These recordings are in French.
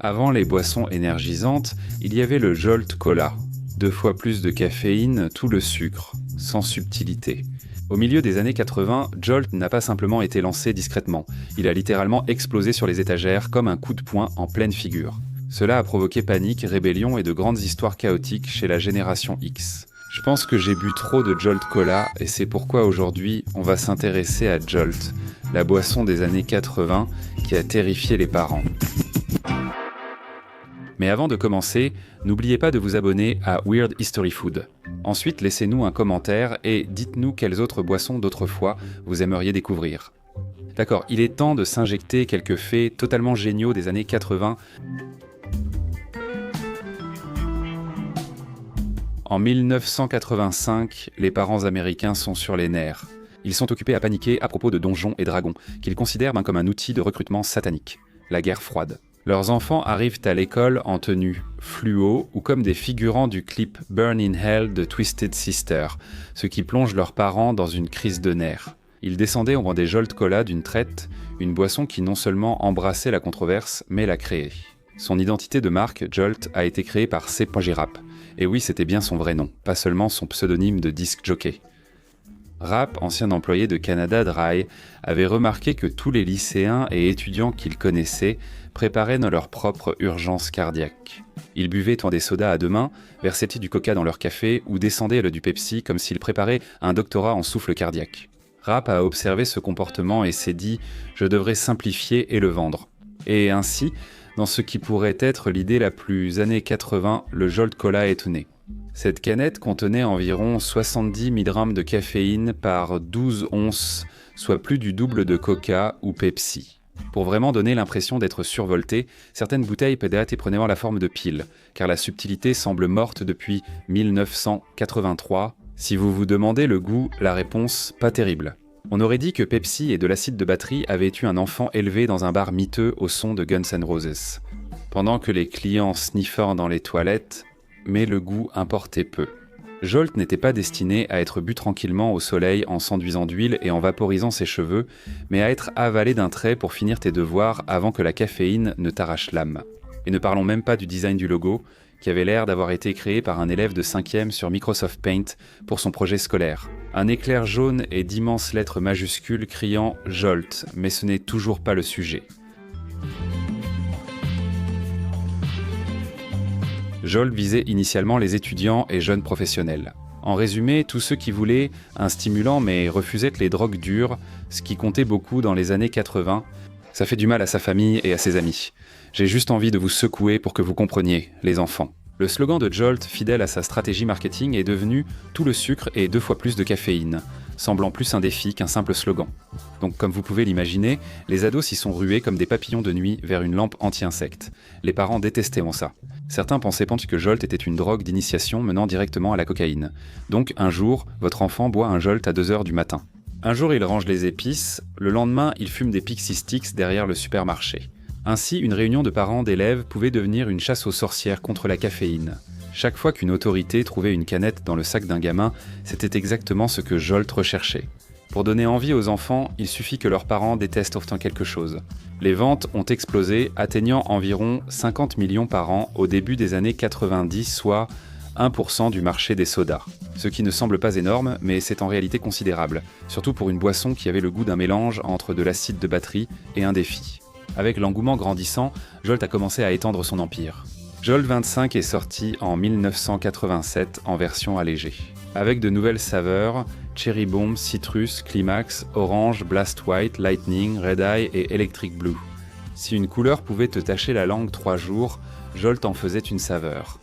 Avant les boissons énergisantes, il y avait le Jolt Cola. 2 fois plus de caféine, tout le sucre, sans subtilité. Au milieu des années 80, Jolt n'a pas simplement été lancé discrètement, il a littéralement explosé sur les étagères comme un coup de poing en pleine figure. Cela a provoqué panique, rébellion et de grandes histoires chaotiques chez la génération X. Je pense que j'ai bu trop de Jolt Cola et c'est pourquoi aujourd'hui on va s'intéresser à Jolt, la boisson des années 80 qui a terrifié les parents. Mais avant de commencer, n'oubliez pas de vous abonner à Weird History Food. Ensuite, laissez-nous un commentaire et dites-nous quelles autres boissons d'autrefois vous aimeriez découvrir. D'accord, il est temps de s'injecter quelques faits totalement géniaux des années 80. En 1985, les parents américains sont sur les nerfs. Ils sont occupés à paniquer à propos de Donjons et Dragons, qu'ils considèrent comme un outil de recrutement satanique. La guerre froide. Leurs enfants arrivent à l'école en tenue fluo ou comme des figurants du clip Burn in Hell de Twisted Sister, ce qui plonge leurs parents dans une crise de nerfs. Ils descendaient au rang des Jolt Cola d'une traite, une boisson qui non seulement embrassait la controverse, mais l'a créée. Son identité de marque, Jolt, a été créée par C.J. Rapp. Et oui, c'était bien son vrai nom, pas seulement son pseudonyme de disc jockey. Rapp, ancien employé de Canada Dry, avait remarqué que tous les lycéens et étudiants qu'il connaissait préparaient dans leur propre urgence cardiaque. Ils buvaient des sodas à deux mains, versaient du coca dans leur café ou descendaient du Pepsi comme s'ils préparaient un doctorat en souffle cardiaque. Rapp a observé ce comportement et s'est dit « je devrais simplifier et le vendre ». Et ainsi, dans ce qui pourrait être l'idée la plus années 80, le Jolt Cola est né. Cette canette contenait environ 70 mg de caféine par 12 onces, soit plus du double de Coca ou Pepsi. Pour vraiment donner l'impression d'être survolté, certaines bouteilles peuvent prenant la forme de piles, car la subtilité semble morte depuis 1983. Si vous vous demandez le goût, la réponse, pas terrible. On aurait dit que Pepsi et de l'acide de batterie avaient eu un enfant élevé dans un bar miteux au son de Guns N' Roses. Pendant que les clients sniffaient dans les toilettes, mais le goût importait peu. Jolt n'était pas destiné à être bu tranquillement au soleil en s'enduisant d'huile et en vaporisant ses cheveux, mais à être avalé d'un trait pour finir tes devoirs avant que la caféine ne t'arrache l'âme. Et ne parlons même pas du design du logo, qui avait l'air d'avoir été créé par un élève de 5e sur Microsoft Paint pour son projet scolaire. Un éclair jaune et d'immenses lettres majuscules criant « Jolt », mais ce n'est toujours pas le sujet. Jolt visait initialement les étudiants et jeunes professionnels. En résumé, tous ceux qui voulaient un stimulant mais refusaient les drogues dures, ce qui comptait beaucoup dans les années 80, ça fait du mal à sa famille et à ses amis. J'ai juste envie de vous secouer pour que vous compreniez, les enfants. Le slogan de Jolt, fidèle à sa stratégie marketing, est devenu « Tout le sucre et 2 fois plus de caféine », semblant plus un défi qu'un simple slogan. Donc comme vous pouvez l'imaginer, les ados s'y sont rués comme des papillons de nuit vers une lampe anti-insectes. Les parents détestaient ça. Certains pensaient que Jolt était une drogue d'initiation menant directement à la cocaïne. Donc un jour, votre enfant boit un Jolt à 2h du matin. Un jour, il range les épices, le lendemain, il fume des Pixie Sticks derrière le supermarché. Ainsi, une réunion de parents d'élèves pouvait devenir une chasse aux sorcières contre la caféine. Chaque fois qu'une autorité trouvait une canette dans le sac d'un gamin, c'était exactement ce que Jolt recherchait. Pour donner envie aux enfants, il suffit que leurs parents détestent pourtant quelque chose. Les ventes ont explosé, atteignant environ 50 millions par an au début des années 90, soit 1% du marché des sodas. Ce qui ne semble pas énorme, mais c'est en réalité considérable, surtout pour une boisson qui avait le goût d'un mélange entre de l'acide de batterie et un défi. Avec l'engouement grandissant, Jolt a commencé à étendre son empire. Jolt 25 est sorti en 1987 en version allégée. Avec de nouvelles saveurs, Cherry Bomb, Citrus, Climax, Orange, Blast White, Lightning, Red Eye et Electric Blue. Si une couleur pouvait te tacher la langue 3 jours, Jolt en faisait une saveur.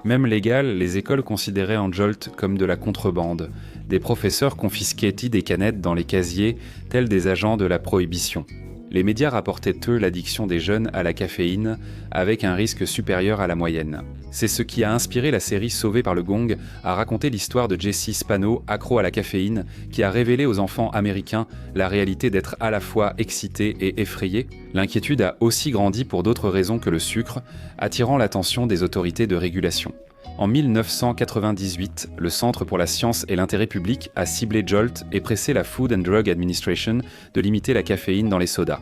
Même légal, les écoles considéraient en Jolt comme de la contrebande. Des professeurs confisquaient des canettes dans les casiers, tels des agents de la prohibition. Les médias rapportaient eux l'addiction des jeunes à la caféine, avec un risque supérieur à la moyenne. C'est ce qui a inspiré la série Sauvé par le Gong à raconter l'histoire de Jesse Spano, accro à la caféine, qui a révélé aux enfants américains la réalité d'être à la fois excités et effrayés. L'inquiétude a aussi grandi pour d'autres raisons que le sucre, attirant l'attention des autorités de régulation. En 1998, le Centre pour la science et l'intérêt public a ciblé Jolt et pressé la Food and Drug Administration de limiter la caféine dans les sodas.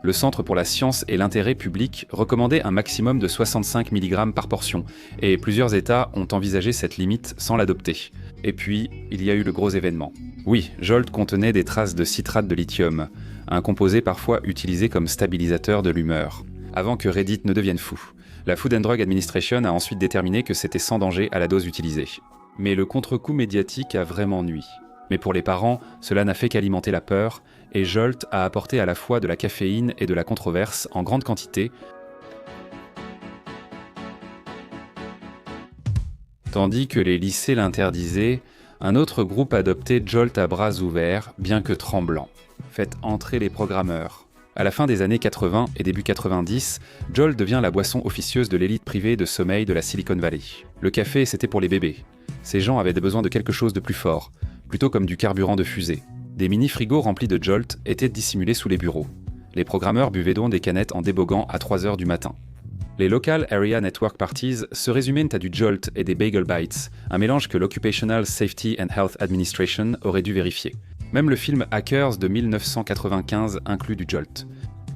Le Centre pour la science et l'intérêt public recommandait un maximum de 65 mg par portion, et plusieurs États ont envisagé cette limite sans l'adopter. Et puis, il y a eu le gros événement. Oui, Jolt contenait des traces de citrate de lithium, un composé parfois utilisé comme stabilisateur de l'humeur, avant que Reddit ne devienne fou. La Food and Drug Administration a ensuite déterminé que c'était sans danger à la dose utilisée. Mais le contre-coup médiatique a vraiment nui. Mais pour les parents, cela n'a fait qu'alimenter la peur, et Jolt a apporté à la fois de la caféine et de la controverse en grande quantité, tandis que les lycées l'interdisaient, un autre groupe adoptait Jolt à bras ouverts, bien que tremblant. Faites entrer les programmeurs. À la fin des années 80 et début 90, Jolt devient la boisson officieuse de l'élite privée de sommeil de la Silicon Valley. Le café, c'était pour les bébés. Ces gens avaient besoin de quelque chose de plus fort, plutôt comme du carburant de fusée. Des mini-frigos remplis de Jolt étaient dissimulés sous les bureaux. Les programmeurs buvaient donc des canettes en déboguant à 3h du matin. Les Local Area Network Parties se résumaient à du Jolt et des Bagel Bites, un mélange que l'Occupational Safety and Health Administration aurait dû vérifier. Même le film Hackers de 1995 inclut du Jolt.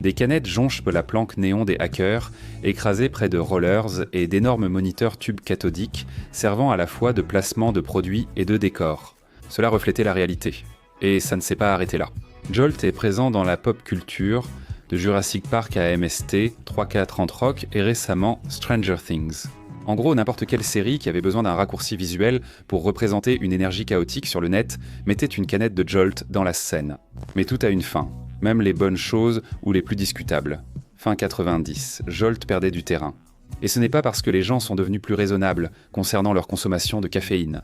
Des canettes jonchent la planque néon des hackers, écrasées près de rollers et d'énormes moniteurs tubes cathodiques servant à la fois de placement de produits et de décors. Cela reflétait la réalité. Et ça ne s'est pas arrêté là. Jolt est présent dans la pop culture, de Jurassic Park à MST, 3-4 Rock et récemment Stranger Things. En gros, n'importe quelle série qui avait besoin d'un raccourci visuel pour représenter une énergie chaotique sur le net mettait une canette de Jolt dans la scène. Mais tout a une fin, même les bonnes choses ou les plus discutables. Fin 90, Jolt perdait du terrain. Et ce n'est pas parce que les gens sont devenus plus raisonnables concernant leur consommation de caféine.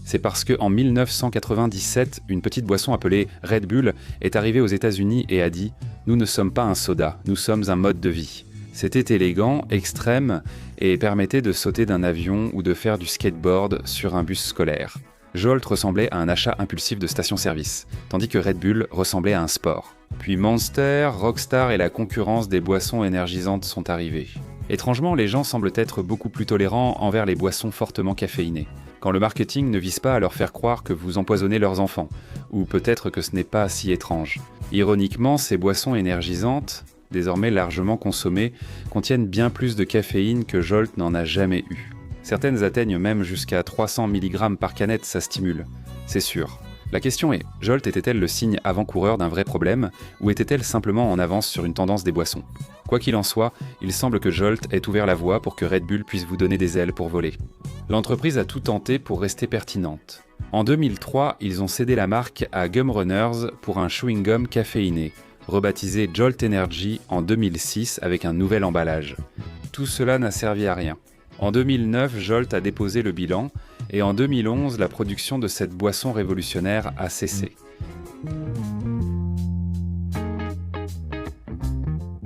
C'est parce qu'en 1997, une petite boisson appelée Red Bull est arrivée aux États-Unis et a dit « Nous ne sommes pas un soda, nous sommes un mode de vie ». C'était élégant, extrême, et permettait de sauter d'un avion ou de faire du skateboard sur un bus scolaire. Jolt ressemblait à un achat impulsif de station-service, tandis que Red Bull ressemblait à un sport. Puis Monster, Rockstar et la concurrence des boissons énergisantes sont arrivés. Étrangement, les gens semblent être beaucoup plus tolérants envers les boissons fortement caféinées, quand le marketing ne vise pas à leur faire croire que vous empoisonnez leurs enfants, ou peut-être que ce n'est pas si étrange. Ironiquement, ces boissons énergisantes, désormais largement consommées, contiennent bien plus de caféine que Jolt n'en a jamais eu. Certaines atteignent même jusqu'à 300 mg par canette, ça stimule. C'est sûr. La question est, Jolt était-elle le signe avant-coureur d'un vrai problème, ou était-elle simplement en avance sur une tendance des boissons ? Quoi qu'il en soit, il semble que Jolt ait ouvert la voie pour que Red Bull puisse vous donner des ailes pour voler. L'entreprise a tout tenté pour rester pertinente. En 2003, ils ont cédé la marque à Gum Runners pour un chewing-gum caféiné, rebaptisé Jolt Energy en 2006 avec un nouvel emballage. Tout cela n'a servi à rien. En 2009, Jolt a déposé le bilan, et en 2011, la production de cette boisson révolutionnaire a cessé.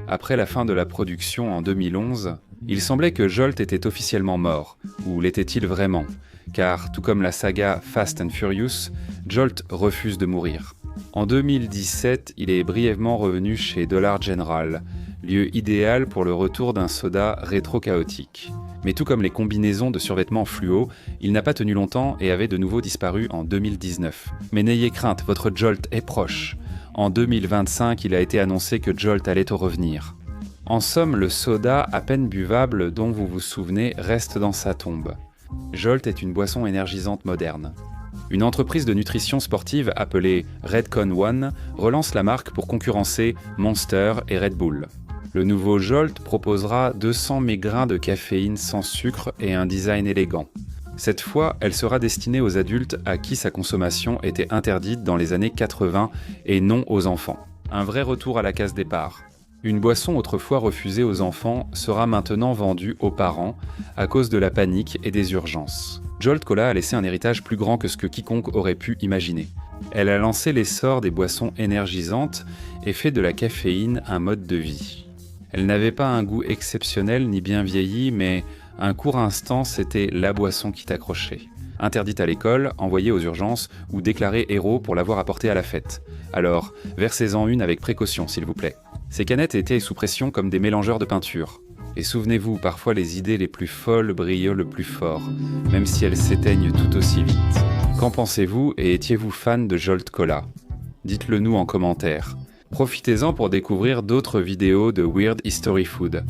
Après la fin de la production en 2011, il semblait que Jolt était officiellement mort, ou l'était-il vraiment ? Car, tout comme la saga Fast and Furious, Jolt refuse de mourir. En 2017, il est brièvement revenu chez Dollar General, lieu idéal pour le retour d'un soda rétro-chaotique. Mais tout comme les combinaisons de survêtements fluo, il n'a pas tenu longtemps et avait de nouveau disparu en 2019. Mais n'ayez crainte, votre Jolt est proche. En 2025, il a été annoncé que Jolt allait au revenir. En somme, le soda à peine buvable dont vous vous souvenez reste dans sa tombe. Jolt est une boisson énergisante moderne. Une entreprise de nutrition sportive appelée Redcon One relance la marque pour concurrencer Monster et Red Bull. Le nouveau Jolt proposera 200 mg de caféine sans sucre et un design élégant. Cette fois, elle sera destinée aux adultes à qui sa consommation était interdite dans les années 80 et non aux enfants. Un vrai retour à la case départ. Une boisson autrefois refusée aux enfants sera maintenant vendue aux parents à cause de la panique et des urgences. Jolt Cola a laissé un héritage plus grand que ce que quiconque aurait pu imaginer. Elle a lancé l'essor des boissons énergisantes et fait de la caféine un mode de vie. Elle n'avait pas un goût exceptionnel ni bien vieilli, mais un court instant, c'était la boisson qui t'accrochait. Interdite à l'école, envoyée aux urgences ou déclarée héros pour l'avoir apportée à la fête. Alors, versez-en une avec précaution, s'il vous plaît. Ces canettes étaient sous pression comme des mélangeurs de peinture. Et souvenez-vous, parfois les idées les plus folles brillent le plus fort, même si elles s'éteignent tout aussi vite. Qu'en pensez-vous et étiez-vous fan de Jolt Cola? Dites-le nous en commentaire. Profitez-en pour découvrir d'autres vidéos de Weird History Food.